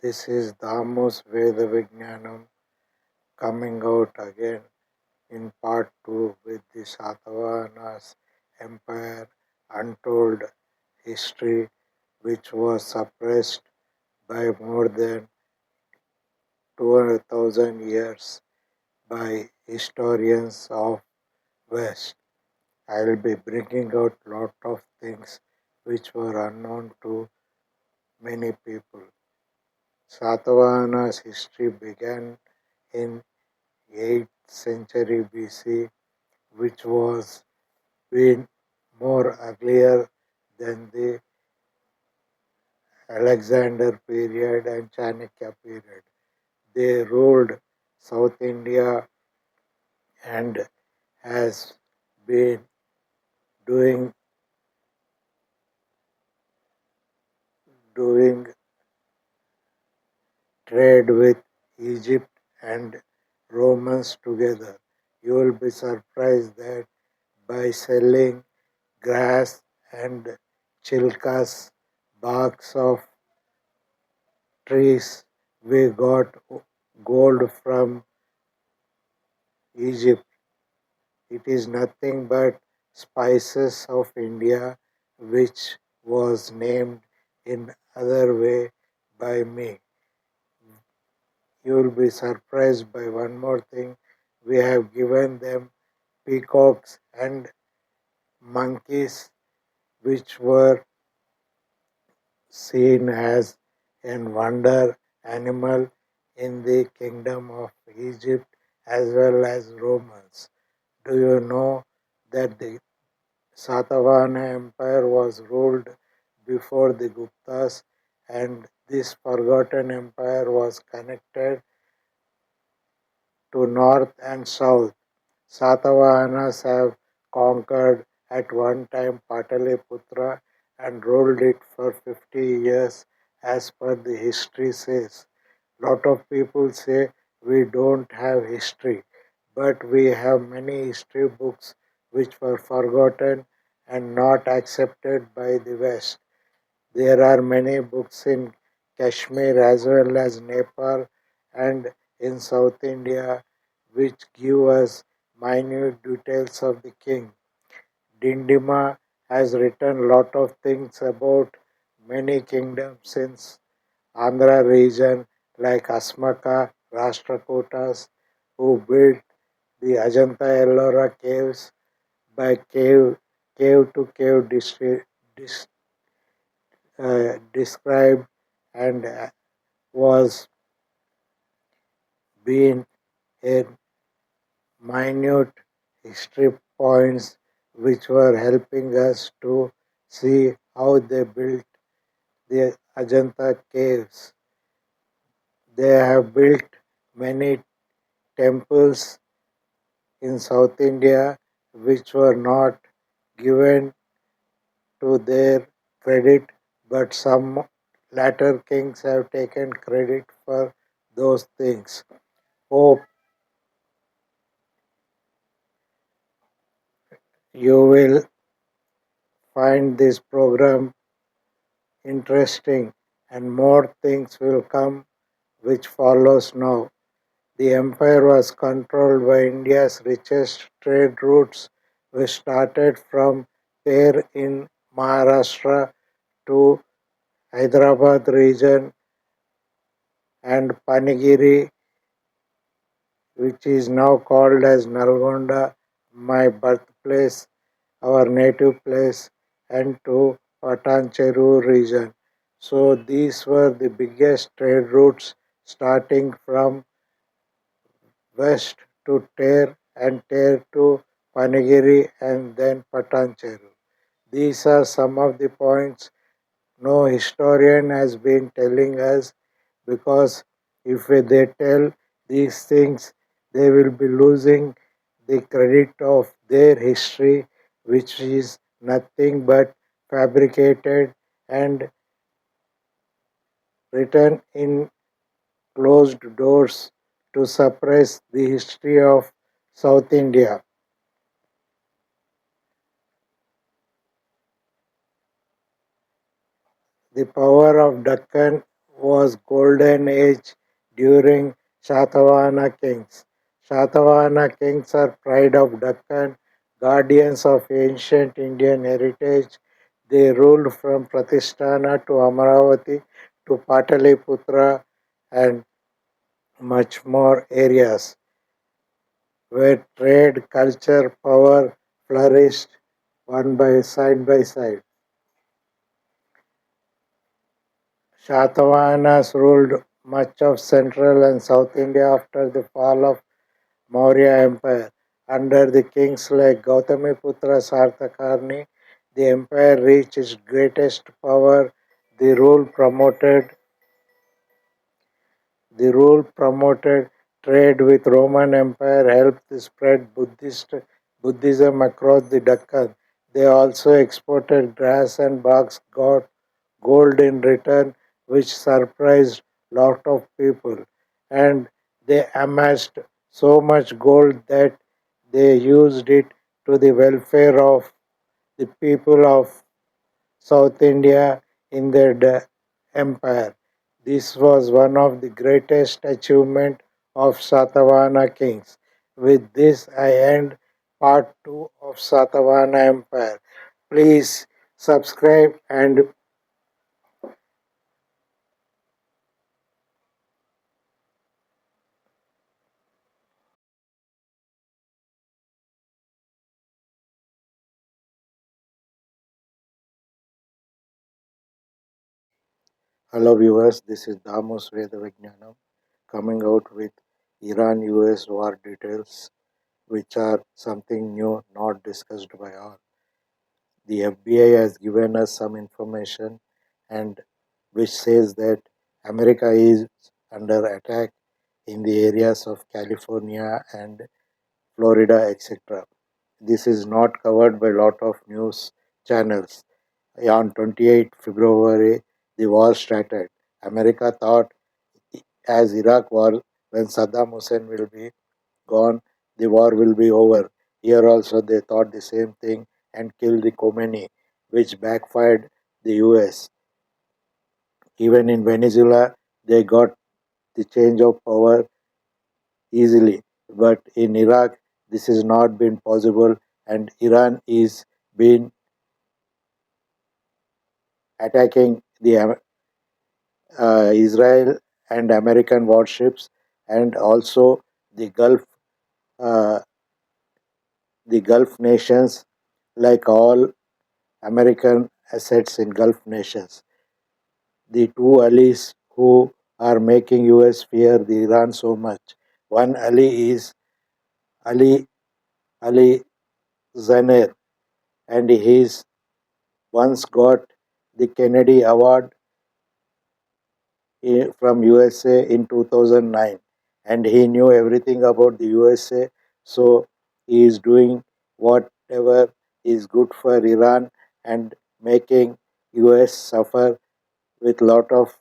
This is Damo's Veda Vijnanam coming out again in part 2 with the Satavahana's empire untold history which was suppressed by more than 200,000 years by historians of West. I will be bringing out lot of things which were unknown to many people. Satavahana's history began in 8th century BC, which was been more earlier than the Alexander period and Chanakya period. They ruled South India and has been doing doing trade with Egypt and Romans together. You will be surprised that by selling grass and chilkas, barks of trees, we got gold from Egypt. It is nothing but spices of India, which was named in other way by me. You will be surprised by one more thing. We have given them peacocks and monkeys, which were seen as a wonder animal in the kingdom of Egypt as well as Romans. Do you know that the Satavahana Empire was ruled before the Guptas, and this forgotten empire was connected to north and south? Satavahanas have conquered at one time Pataliputra and ruled it for 50 years as per the history says. Lot of people say we don't have history, but we have many history books which were forgotten and not accepted by the West. There are many books in Kashmir as well as Nepal and in South India which give us minute details of the king. Dindima has written lot of things about many kingdoms in Andhra region like Asmaka, Rashtrakutas, who built the Ajanta Ellora caves by cave to cave described and was being a minute history points which were helping us to see how they built the Ajanta caves. They have built many temples in South India which were not given to their credit, but some latter kings have taken credit for those things. Hope you will find this program interesting and more things will come which follows now. The empire was controlled by India's richest trade routes which started from there in Maharashtra to Hyderabad region and Panigiri, which is now called as Nalgonda, my birthplace, our native place, and to Patancheru region. So these were the biggest trade routes starting from west to Ter and Ter to Panigiri and then Patancheru. These are some of the points no historian has been telling us, because if they tell these things, they will be losing the credit of their history, which is nothing but fabricated and written in closed doors to suppress the history of South India. The power of Deccan was golden age during Satavahana kings. Satavahana kings are pride of Deccan, guardians of ancient Indian heritage. They ruled from Pratisthana to Amaravati to Pataliputra and much more areas where trade, culture, power flourished one by side. Shatavahanas ruled much of central and South India after the fall of Maurya Empire. Under the kings like Gautamiputra Sartakarni, the empire reached its greatest power. The rule promoted The rule promoted trade with Roman Empire, helped spread Buddhism across the Deccan. They also exported grass and barks, got gold in return, which surprised lot of people. And they amassed so much gold that they used it to the welfare of the people of South India in their empire. This was one of the greatest achievements of Satavahana kings. With this, I end part 2 of Satavahana Empire. Please subscribe and hello viewers, this is Damos Veda Vijnanam coming out with Iran US war details, which are something new not discussed by all. The FBI has given us some information and which says that America is under attack in the areas of California and Florida, etc. This is not covered by a lot of news channels. On 28 February, the war started. America thought as Iraq war, when Saddam Hussein will be gone, the war will be over. Here also they thought the same thing and killed the Khomeini, which backfired the US. Even in Venezuela, they got the change of power easily. But in Iraq, this has not been possible, and Iran is been attacking the Israel and American warships, and also the uh, the Gulf nations, like all American assets in Gulf nations. The two allies who are making US fear the Iran so much. One ally is Ali Ali Zaner, and he's once got the Kennedy Award from USA in 2009, and he knew everything about the USA, so he is doing whatever is good for Iran and making US suffer with lot of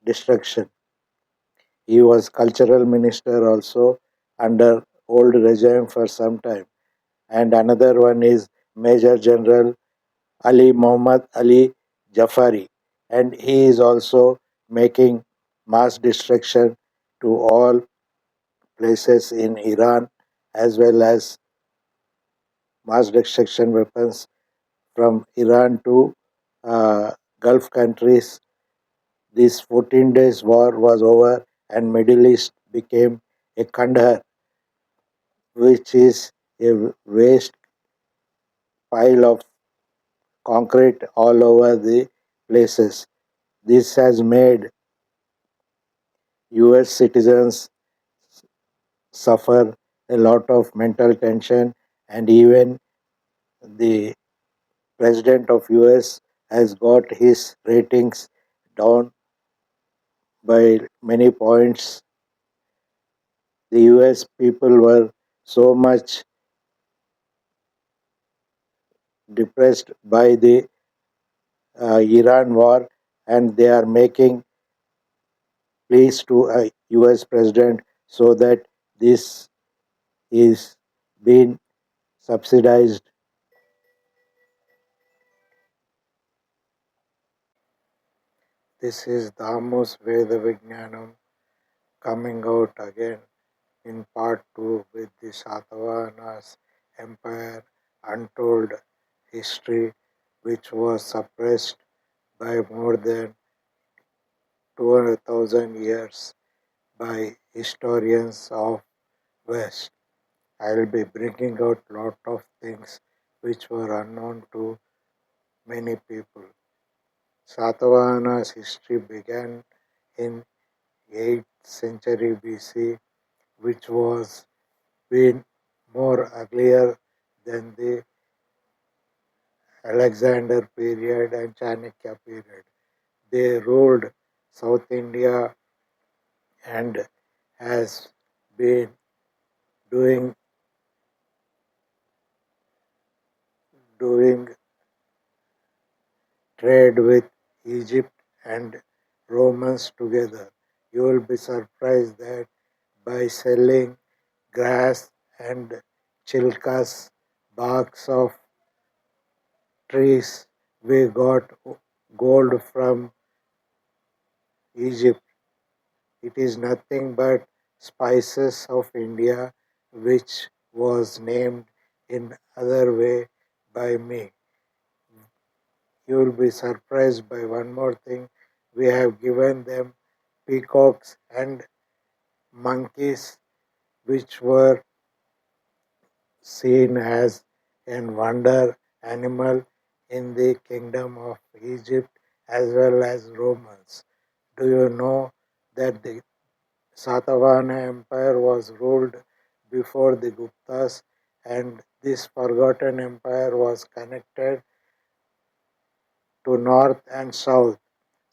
destruction. He was cultural minister also under old regime for some time. And another one is Major General Ali Muhammad Ali Jafari, and he is also making mass destruction to all places in Iran, as well as mass destruction weapons from Iran to Gulf countries. This 14 days war was over and Middle East became a Kandahar, which is a waste pile of concrete all over the places. This has made US citizens suffer a lot of mental tension, and even the president of US has got his ratings down by many points. The US people were so much depressed by the Iran war, and they are making pleas to a US president so that this is being subsidized. This is Damus Veda Vijnanam coming out again in part 2 with the Satavahana's empire untold history, which was suppressed by more than 200,000 years by historians of West. I will be bringing out lot of things which were unknown to many people. Satavahana's history began in 8th century BC, which was been more earlier than the Alexander period and Chanakya period. They ruled South India and has been doing doing trade with Egypt and Romans together. You will be surprised that by selling grass and chilkas, barks of trees, we got gold from Egypt. It is nothing but spices of India, which was named in other way by me. You will be surprised by one more thing. We have given them peacocks and monkeys, which were seen as a wonder animal in the kingdom of Egypt as well as Romans. Do you know that the Satavahana Empire was ruled before the Guptas, and this forgotten empire was connected to north and south?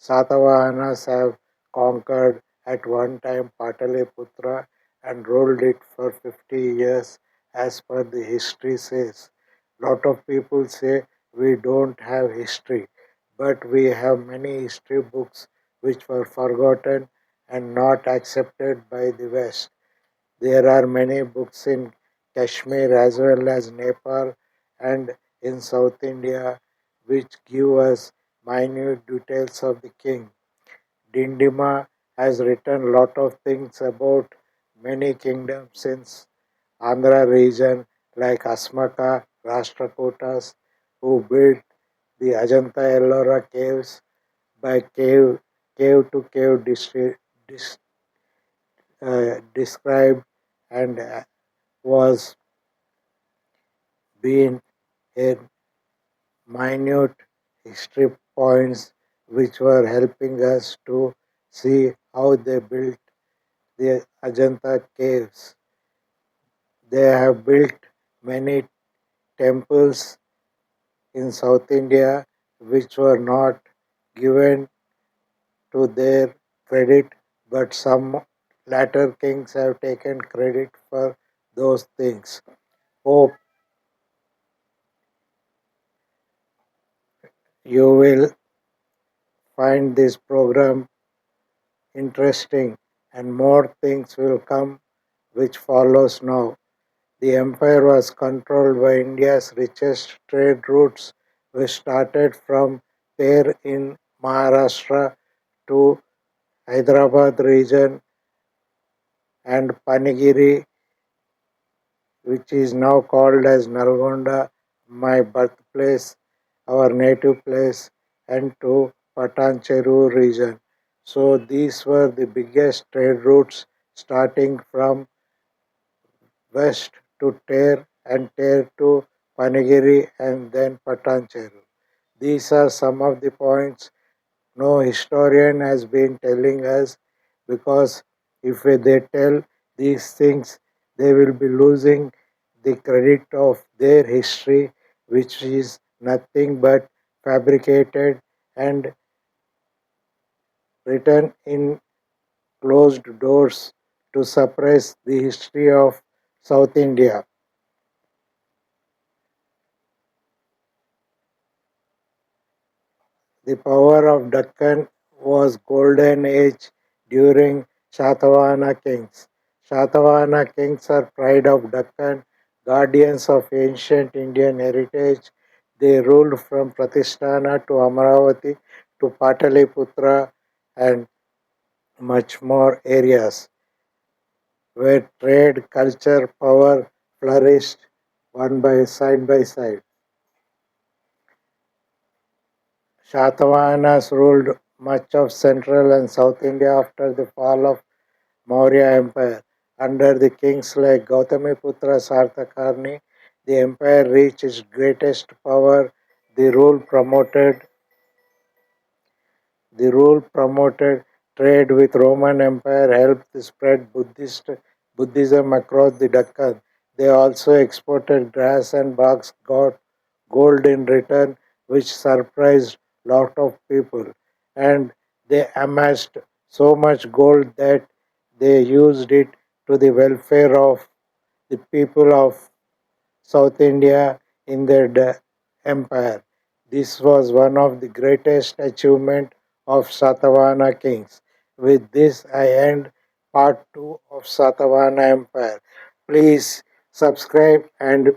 Satavahanas have conquered at one time Pataliputra and ruled it for 50 years as per the history says. Lot of people say we don't have history, but we have many history books which were forgotten and not accepted by the West. There are many books in Kashmir as well as Nepal and in South India which give us minute details of the king. Dindima has written lot of things about many kingdoms in Andhra region like Asmaka, Rashtrakutas, who built the Ajanta Ellora caves by cave to cave described and was being in minute history points which were helping us to see how they built the Ajanta caves. They have built many temples in South India which were not given to their credit, but some latter kings have taken credit for those things. Hope you will find this program interesting and more things will come which follows now. The empire was controlled by India's richest trade routes which started from there in Maharashtra to Hyderabad region and Panigiri, which is now called as Nalgonda, my birthplace, our native place, and to Patancheru region. So these were the biggest trade routes starting from west to Ter and Ter to Panigiri and then Patancheru. These are some of the points no historian has been telling us, because if they tell these things, they will be losing the credit of their history, which is nothing but fabricated and written in closed doors to suppress the history of South India. The power of Deccan was golden age during Satavahana kings. Satavahana kings are pride of Deccan, guardians of ancient Indian heritage. They ruled from Pratisthana to Amaravati to Pataliputra and much more areas where trade, culture, power flourished one by side by side. Shatavahanas ruled much of central and South India after the fall of Maurya Empire. Under the kings like Gautamiputra Sartakarni, the empire reached its greatest power. The rule promoted The rule promoted trade with Roman Empire, helped spread Buddhism across the Deccan. They also exported grass and barks, got gold in return, which surprised lot of people. And they amassed so much gold that they used it to the welfare of the people of South India in their empire. This was one of the greatest achievements of Satavahana kings. With this, I end part 2 of Satavahana Empire. Please subscribe and